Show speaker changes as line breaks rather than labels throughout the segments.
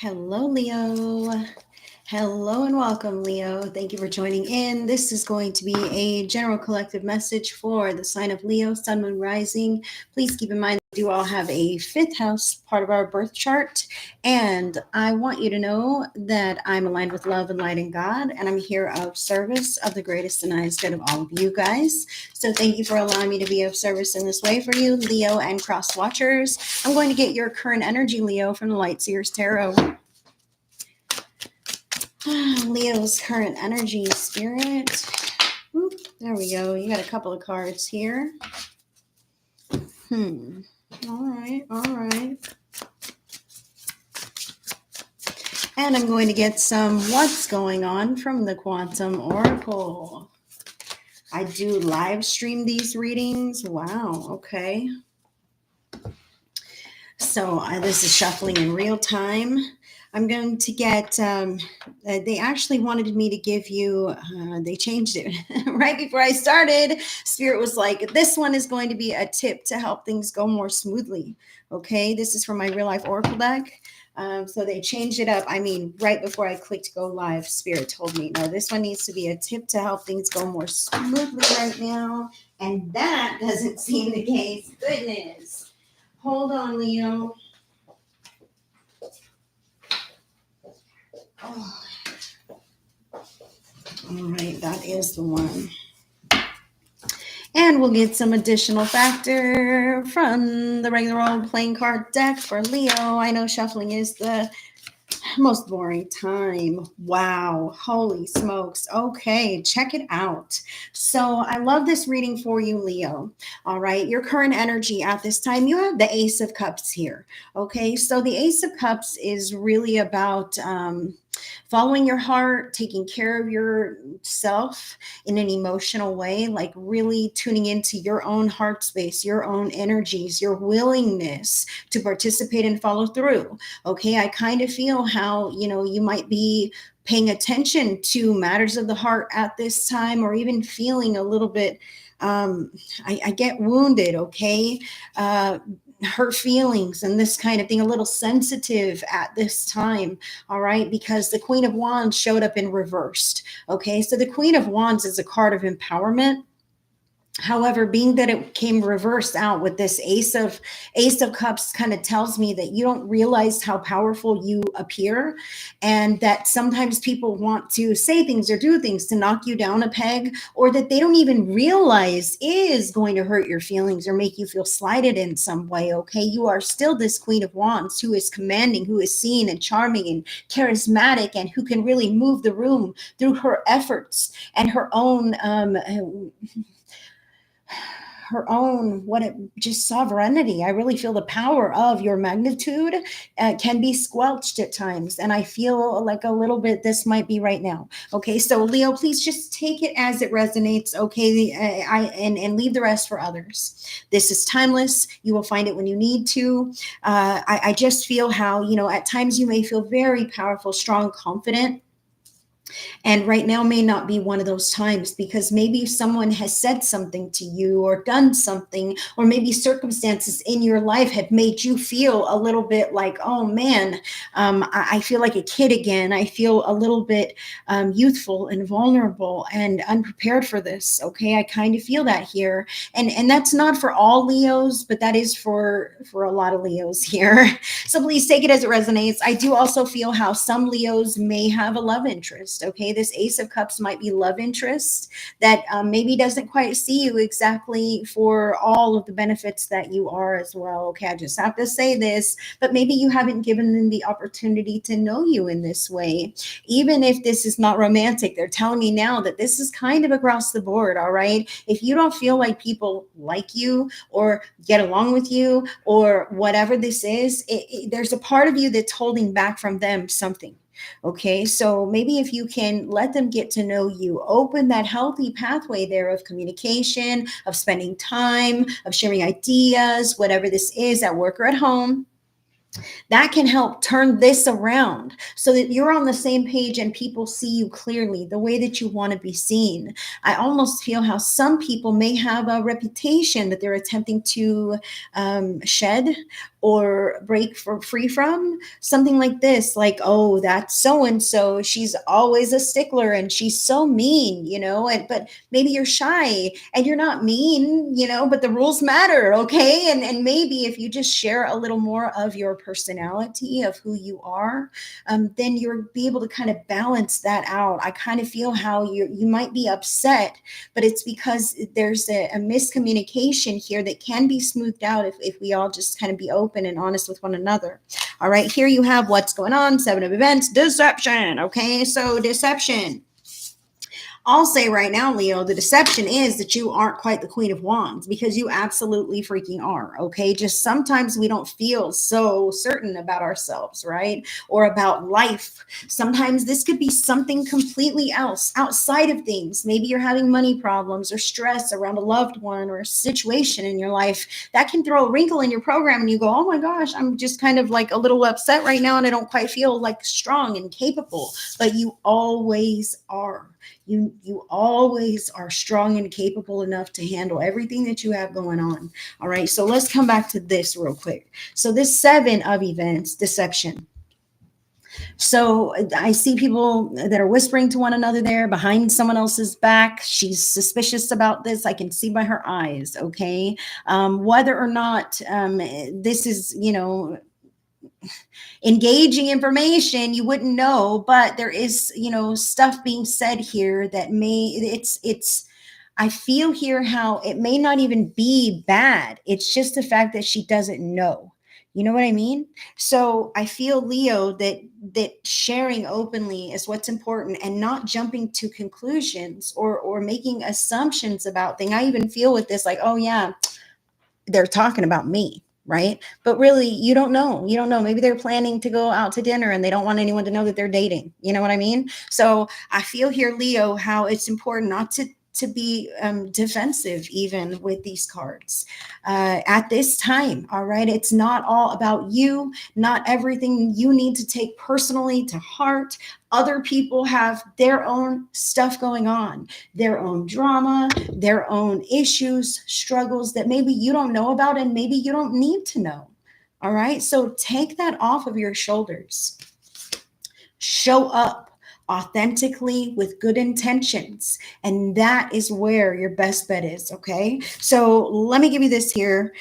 Hello, Leo. Hello and welcome, Leo. Thank you for joining in. This is going to be a general collective message for the sign of Leo, Sun, Moon, Rising. Please keep in mind we do all have a fifth house part of our birth chart. And I want you to know that I'm aligned with love and light and God, and I'm here of service of the greatest and highest good of all of you guys. So thank you for allowing me to be of service in this way for you, Leo and cross watchers. I'm going to get your current energy, Leo, from the Light Seers Tarot. Leo's current energy, spirit. Oop, there we go. You got a couple of cards here. All right, all right. And I'm going to get some what's going on from the Quantum Oracle. I do live stream these readings. Wow, okay. So this is shuffling in real time. I'm going to get, they actually wanted me to give you, they changed it right before I started. Spirit was like, this one is going to be a tip to help things go more smoothly. Okay, this is from my real life Oracle deck. So they changed it up. I mean, right before I clicked go live, Spirit told me, no, this one needs to be a tip to help things go more smoothly right now. And that doesn't seem the case. Goodness. Hold on, Leo. Oh. All right, that is the one. And we'll get some additional factor from the regular old playing card deck for Leo. I know shuffling is the most boring time. Wow. Holy smokes. Okay, check it out. So I love this reading for you, Leo. All right. Your current energy at this time, you have the Ace of Cups here. Okay. So the Ace of Cups is really about following your heart, taking care of yourself in an emotional way, like really tuning into your own heart space, your own energies, your willingness to participate and follow through. Okay, I kind of feel how, you might be paying attention to matters of the heart at this time, or even feeling a little bit, I get wounded, okay? Hurt feelings and this kind of thing, a little sensitive at this time. All right, because the Queen of Wands showed up in reversed. Okay, so the Queen of Wands is a card of empowerment. However, being that it came reversed out with this ace of cups kind of tells me that you don't realize how powerful you appear, and that sometimes people want to say things or do things to knock you down a peg, or that they don't even realize is going to hurt your feelings or make you feel slighted in some way. Okay, you are still this Queen of Wands who is commanding, who is seen and charming and charismatic, and who can really move the room through her efforts and her own just sovereignty. I really feel the power of your magnitude can be squelched at times, and I feel like a little bit this might be right now. Okay, so Leo, please just take it as it resonates. Okay, and leave the rest for others. This is timeless. You will find it when you need to. I just feel how, at times you may feel very powerful, strong, confident. And right now may not be one of those times, because maybe someone has said something to you or done something, or maybe circumstances in your life have made you feel a little bit like, oh man, I feel like a kid again. I feel a little bit youthful and vulnerable and unprepared for this. Okay, I kind of feel that here. And that's not for all Leos, but that is for a lot of Leos here. So please take it as it resonates. I do also feel how some Leos may have a love interest. Okay, this Ace of Cups might be love interest that maybe doesn't quite see you exactly for all of the benefits that you are as well. Okay, I just have to say this, but maybe you haven't given them the opportunity to know you in this way. Even if this is not romantic, they're telling me now that this is kind of across the board. All right, if you don't feel like people like you or get along with you or whatever this is, there's a part of you that's holding back from them something. Okay, so maybe if you can let them get to know you, open that healthy pathway there of communication, of spending time, of sharing ideas, whatever this is at work or at home, that can help turn this around so that you're on the same page and people see you clearly the way that you want to be seen. I almost feel how some people may have a reputation that they're attempting to shed, or break for free from something like this, like, oh, that's so and so, she's always a stickler and she's so mean, and but maybe you're shy and you're not mean, but the rules matter, okay? And maybe if you just share a little more of your personality, of who you are, then you'll be able to kind of balance that out. I kind of feel how you might be upset, but it's because there's a miscommunication here that can be smoothed out if we all just kind of be open and honest with one another. All right, here you have what's going on. 7 of Events, deception. Okay, so deception. I'll say right now, Leo, the deception is that you aren't quite the Queen of Wands, because you absolutely freaking are. Okay. Just sometimes we don't feel so certain about ourselves, right? Or about life. Sometimes this could be something completely else outside of things. Maybe you're having money problems or stress around a loved one or a situation in your life that can throw a wrinkle in your program, and you go, oh my gosh, I'm just kind of like a little upset right now and I don't quite feel like strong and capable. But you always are. You always are strong and capable enough to handle everything that you have going on. All right, so let's come back to this real quick. So this 7 of Events, deception. So I see people that are whispering to one another there behind someone else's back. She's suspicious about this. I can see by her eyes. Okay, whether or not this is, engaging information, you wouldn't know, but there is, stuff being said here that it's I feel here how it may not even be bad. It's just the fact that she doesn't know. You know what I mean? So I feel, Leo, that sharing openly is what's important, and not jumping to conclusions or making assumptions about things. I even feel with this, like, oh yeah, they're talking about me, right? But really, you don't know, maybe they're planning to go out to dinner and they don't want anyone to know that they're dating. You know what I mean? So I feel here, Leo, how it's important not to be defensive even with these cards at this time. All right, it's not all about you. Not everything you need to take personally to heart. Other people have their own stuff going on, their own drama, their own issues, struggles that maybe you don't know about and maybe you don't need to know. All right, so take that off of your shoulders. Show up authentically with good intentions, and that is where your best bet is. Okay, so let me give you this here.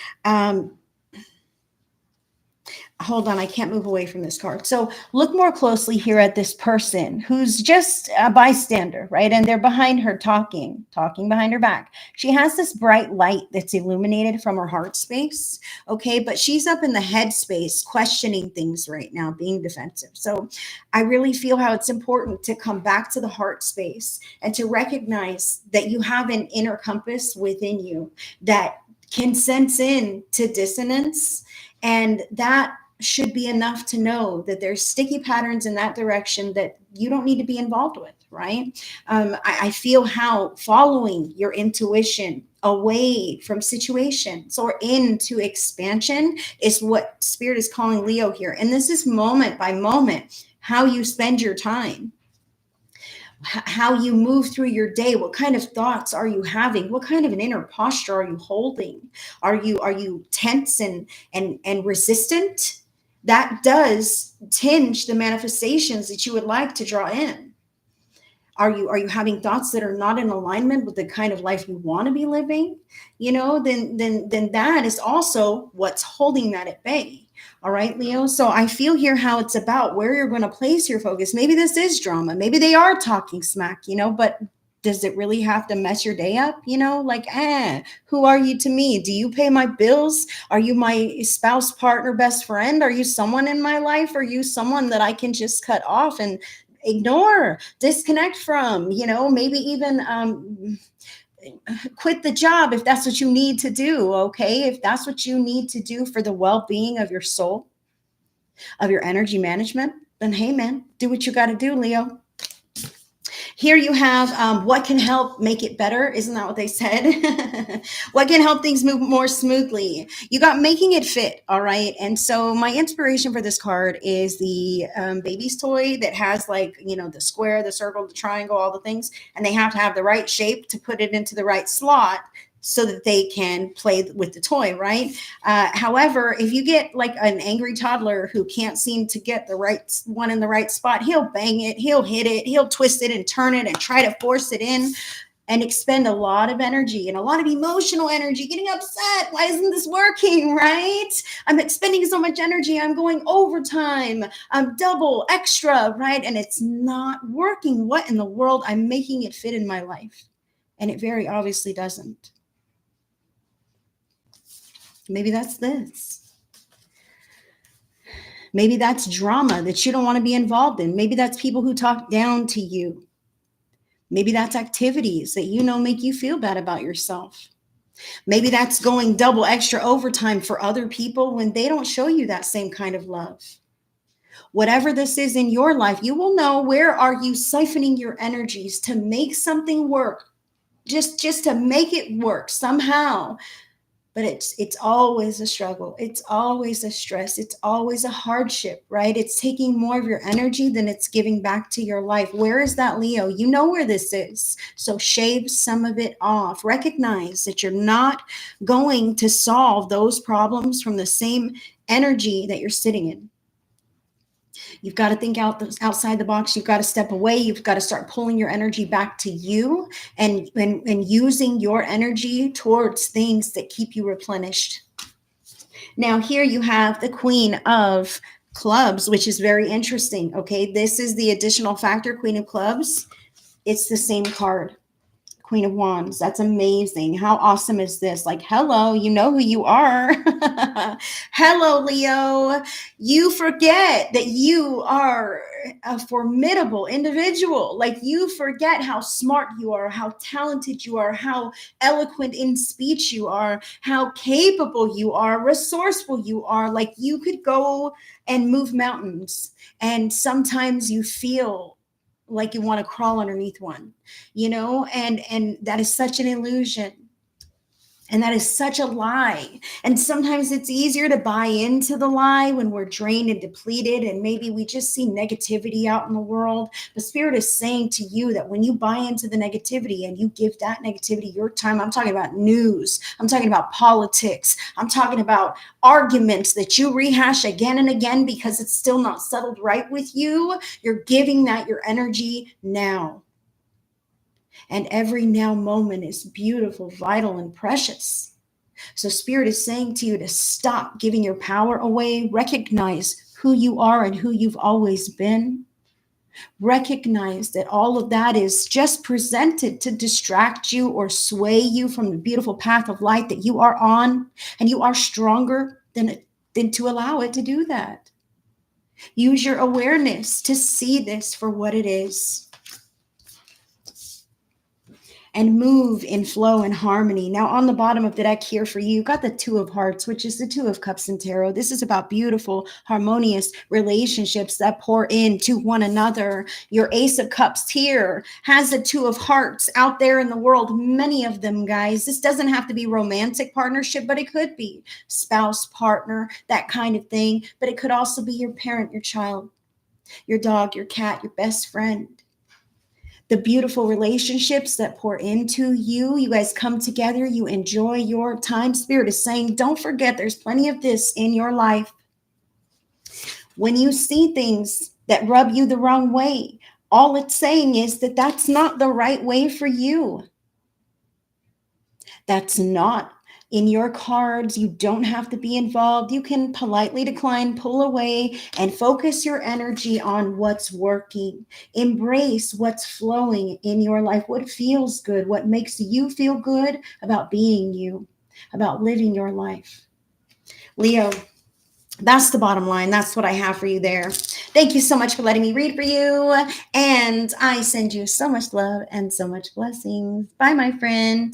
Hold on, I can't move away from this card. So look more closely here at this person who's just a bystander, right? And they're behind her talking behind her back. She has this bright light that's illuminated from her heart space, okay? But she's up in the head space questioning things right now, being defensive. So I really feel how it's important to come back to the heart space and to recognize that you have an inner compass within you that can sense in to dissonance, and that should be enough to know that there's sticky patterns in that direction that you don't need to be involved with, right? I feel how following your intuition away from situations or into expansion is what Spirit is calling Leo here. And this is moment by moment, how you spend your time, how you move through your day. What kind of thoughts are you having? What kind of an inner posture are you holding? Are you tense and resistant? That does tinge the manifestations that you would like to draw in. Are you having thoughts that are not in alignment with the kind of life you want to be living? Then that is also what's holding that at bay. All right, Leo. So I feel here how it's about where you're going to place your focus. Maybe this is drama. Maybe they are talking smack, but does it really have to mess your day up? Like, who are you to me? Do you pay my bills? Are you my spouse, partner, best friend? Are you someone in my life? Are you someone that I can just cut off and ignore, disconnect from, maybe even quit the job if that's what you need to do. Okay, if that's what you need to do for the well-being of your soul, of your energy management, then hey man, do what you got to do, Leo. Here you have what can help make it better. Isn't that what they said? What can help things move more smoothly? You got making it fit. All right. And so my inspiration for this card is the baby's toy that has, like, the square, the circle, the triangle, all the things. And they have to have the right shape to put it into the right slot so that they can play with the toy, right? However, if you get like an angry toddler who can't seem to get the right one in the right spot, he'll bang it, he'll hit it, he'll twist it and turn it and try to force it in, and expend a lot of energy and a lot of emotional energy, getting upset. Why isn't this working, right? I'm expending so much energy. I'm going overtime. I'm double, extra, right? And it's not working. What in the world? I'm making it fit in my life. And it very obviously doesn't. Maybe that's this. Maybe that's drama that you don't want to be involved in. Maybe that's people who talk down to you. Maybe that's activities that you know make you feel bad about yourself. Maybe that's going double extra overtime for other people when they don't show you that same kind of love. Whatever this is in your life, you will know where are you siphoning your energies to make something work, just to make it work somehow. But it's always a struggle. It's always a stress. It's always a hardship, right? It's taking more of your energy than it's giving back to your life. Where is that, Leo? You know where this is. So shave some of it off. Recognize that you're not going to solve those problems from the same energy that you're sitting in. You've got to think outside the box. You've got to step away. You've got to start pulling your energy back to you and using your energy towards things that keep you replenished. Now, here you have the Queen of Clubs, which is very interesting. Okay, this is the additional factor, Queen of Clubs. It's the same card. Queen of Wands. That's amazing. How awesome is this? Like, hello, you know who you are. Hello, Leo. You forget that you are a formidable individual. Like, you forget how smart you are, how talented you are, how eloquent in speech you are, how capable you are, resourceful you are. Like, you could go and move mountains. And sometimes you feel like you want to crawl underneath one, you know, and that is such an illusion. And that is such a lie. And sometimes it's easier to buy into the lie when we're drained and depleted, and maybe we just see negativity out in the world. The Spirit is saying to you that when you buy into the negativity and you give that negativity your time, I'm talking about news, I'm talking about politics, I'm talking about arguments that you rehash again and again because it's still not settled right with you. You're giving that your energy now. And every now moment is beautiful, vital, and precious. So Spirit is saying to you to stop giving your power away. Recognize who you are and who you've always been. Recognize that all of that is just presented to distract you or sway you from the beautiful path of light that you are on. And you are stronger than to allow it to do that. Use your awareness to see this for what it is. And move in flow and harmony. Now, on the bottom of the deck here for you, got the Two of Hearts, which is the Two of Cups in Tarot. This is about beautiful, harmonious relationships that pour into one another. Your Ace of Cups here has the Two of Hearts out there in the world, many of them, guys. This doesn't have to be romantic partnership, but it could be spouse, partner, that kind of thing. But it could also be your parent, your child, your dog, your cat, your best friend. The beautiful relationships that pour into you. You guys come together. You enjoy your time. Spirit is saying, don't forget, there's plenty of this in your life. When you see things that rub you the wrong way, all it's saying is that that's not the right way for you. That's not in your cards. You don't have to be involved. You can politely decline, pull away, and focus your energy on what's working. Embrace what's flowing in your life, what feels good, what makes you feel good about being you, about living your life. Leo, that's the bottom line. That's what I have for you there. Thank you so much for letting me read for you. And I send you so much love and so much blessings. Bye, my friend.